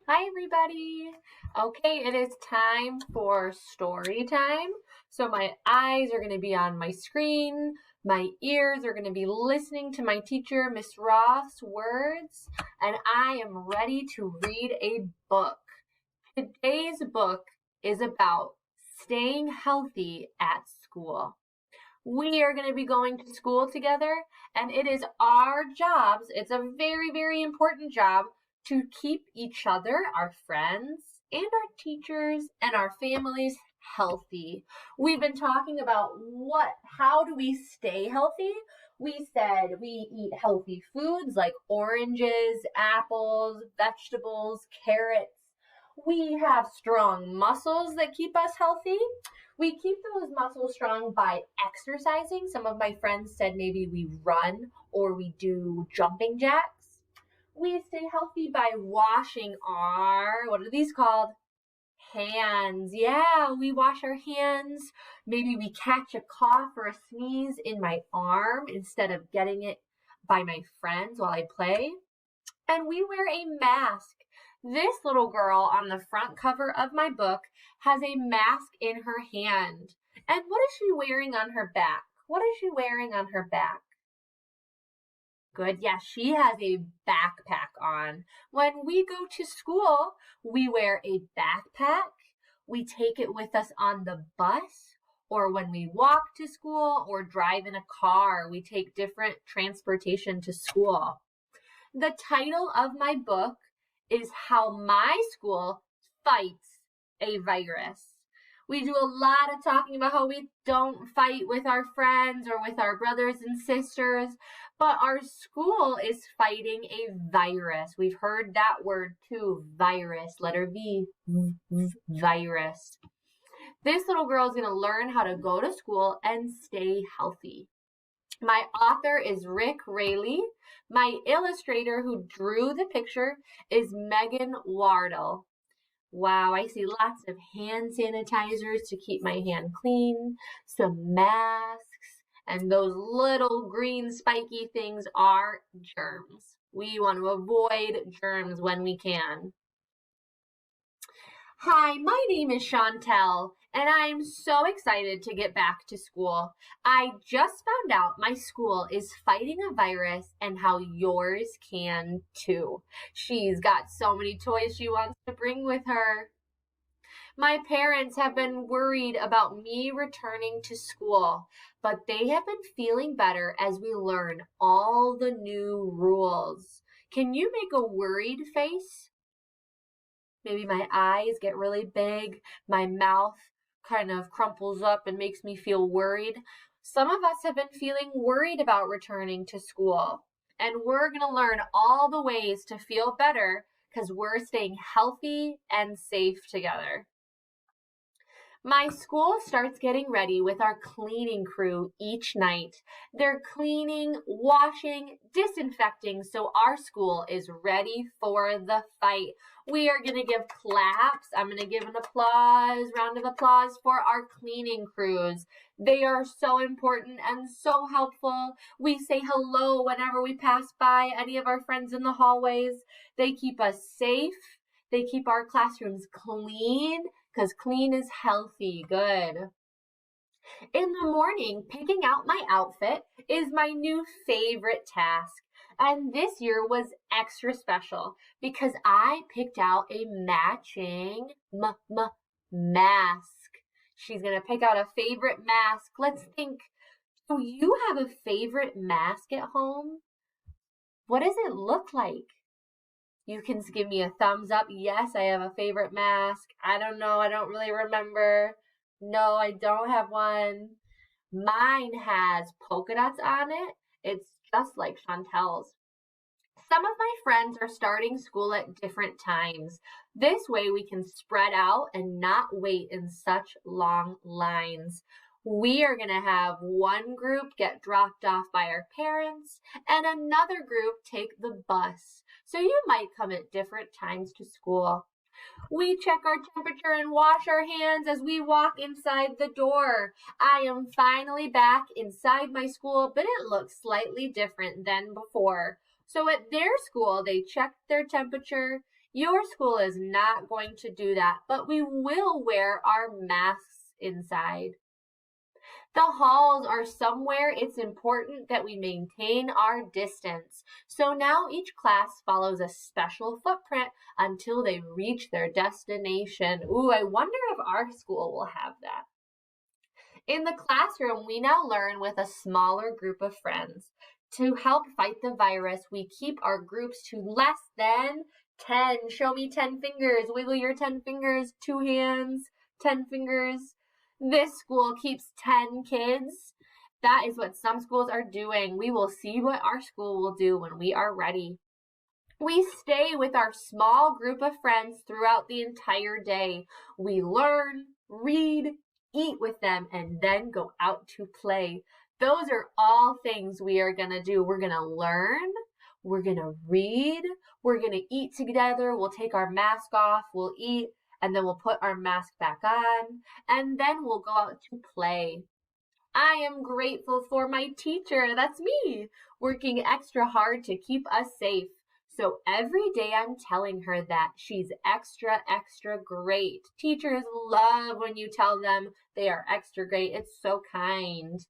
Hi, everybody. Okay, it is time for story time. So my eyes are going to be on my screen. My ears are going to be listening to my teacher, Miss Roth's words, and I am ready to read a book. Today's book is about staying healthy at school. We are going to be going to school together, and it is our jobs. It's a very, very important job to keep each other, our friends, and our teachers and our families healthy. We've been talking about how do we stay healthy? We said we eat healthy foods like oranges, apples, vegetables, carrots. We have strong muscles that keep us healthy. We keep those muscles strong by exercising. Some of my friends said maybe we run or we do jumping jacks. We stay healthy by washing what are these called? Hands. Yeah, we wash our hands. Maybe we catch a cough or a sneeze in my arm instead of getting it by my friends while I play. And we wear a mask. This little girl on the front cover of my book has a mask in her hand. And what is she wearing on her back? What is she wearing on her back? Good. Yes, she has a backpack on. When we go to school, we wear a backpack. We take it with us on the bus, or when we walk to school or drive in a car, we take different transportation to school. The title of my book is How My School Fights a Virus. We do a lot of talking about how we don't fight with our friends or with our brothers and sisters, but our school is fighting a virus. We've heard that word too, virus, letter V, virus. This little girl is going to learn how to go to school and stay healthy. My author is Rick Rayleigh. My illustrator who drew the picture is Megan Wardle. Wow, I see lots of hand sanitizers to keep my hand clean, some masks, and those little green spiky things are germs. We want to avoid germs when we can. Hi, my name is Chantel, and I'm so excited to get back to school. I just found out my school is fighting a virus and how yours can too. She's got so many toys she wants to bring with her. My parents have been worried about me returning to school, but they have been feeling better as we learn all the new rules. Can you make a worried face? Maybe my eyes get really big, my mouth kind of crumples up and makes me feel worried. Some of us have been feeling worried about returning to school, and we're going to learn all the ways to feel better because we're staying healthy and safe together. My school starts getting ready with our cleaning crew each night. They're cleaning, washing, disinfecting so our school is ready for the fight. We are going to give claps. I'm going to give an round of applause for our cleaning crews. They are so important and so helpful. We say hello whenever we pass by any of our friends in the hallways. They keep us safe. They keep our classrooms clean because clean is healthy. Good. In the morning, picking out my outfit is my new favorite task. And this year was extra special because I picked out a matching mask. She's going to pick out a favorite mask. Let's think. Do you have a favorite mask at home? What does it look like? You can give me a thumbs up. Yes, I have a favorite mask. I don't know. I don't really remember. No, I don't have one. Mine has polka dots on it. It's just like Chantel's. Some of my friends are starting school at different times. This way we can spread out and not wait in such long lines. We are going to have one group get dropped off by our parents and another group take the bus. So you might come at different times to school. We check our temperature and wash our hands as we walk inside the door. I am finally back inside my school, but it looks slightly different than before. So at their school, they checked their temperature. Your school is not going to do that, but we will wear our masks inside. The halls are somewhere it's important that we maintain our distance. So now each class follows a special footprint until they reach their destination. Ooh, I wonder if our school will have that. In the classroom, we now learn with a smaller group of friends. To help fight the virus, we keep our groups to less than 10. Show me 10 fingers. Wiggle your 10 fingers. 2 hands. 10 fingers. This school keeps 10 kids. That is what some schools are doing. We will see what our school will do when we are ready. We stay with our small group of friends throughout the entire day. We learn, read, eat with them, and then go out to play. Those are all things we are going to do. We're going to learn, we're going to read, we're going to eat together, we'll take our mask off, we'll eat, and then we'll put our mask back on, and then we'll go out to play. I am grateful for my teacher, that's me, working extra hard to keep us safe. So every day I'm telling her that she's extra, extra great. Teachers love when you tell them they are extra great. It's so kind.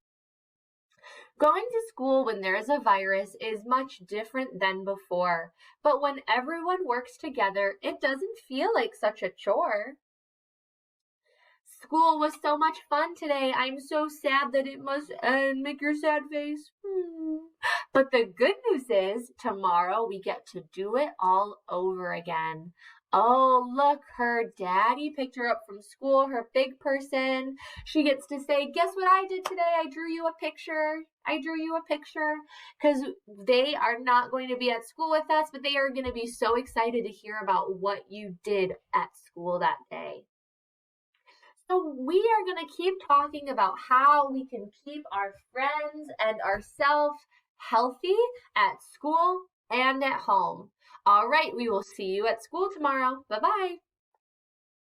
Going to school when there is a virus is much different than before. But when everyone works together, it doesn't feel like such a chore. School was so much fun today. I'm so sad that it must end. Make your sad face. But the good news is tomorrow we get to do it all over again. Oh, look, her daddy picked her up from school, her big person. She gets to say, guess what I did today? I drew you a picture. I drew you a picture. Because they are not going to be at school with us, but they are going to be so excited to hear about what you did at school that day. So we are going to keep talking about how we can keep our friends and ourselves healthy at school and at home. All right, we will see you at school tomorrow. Bye-bye.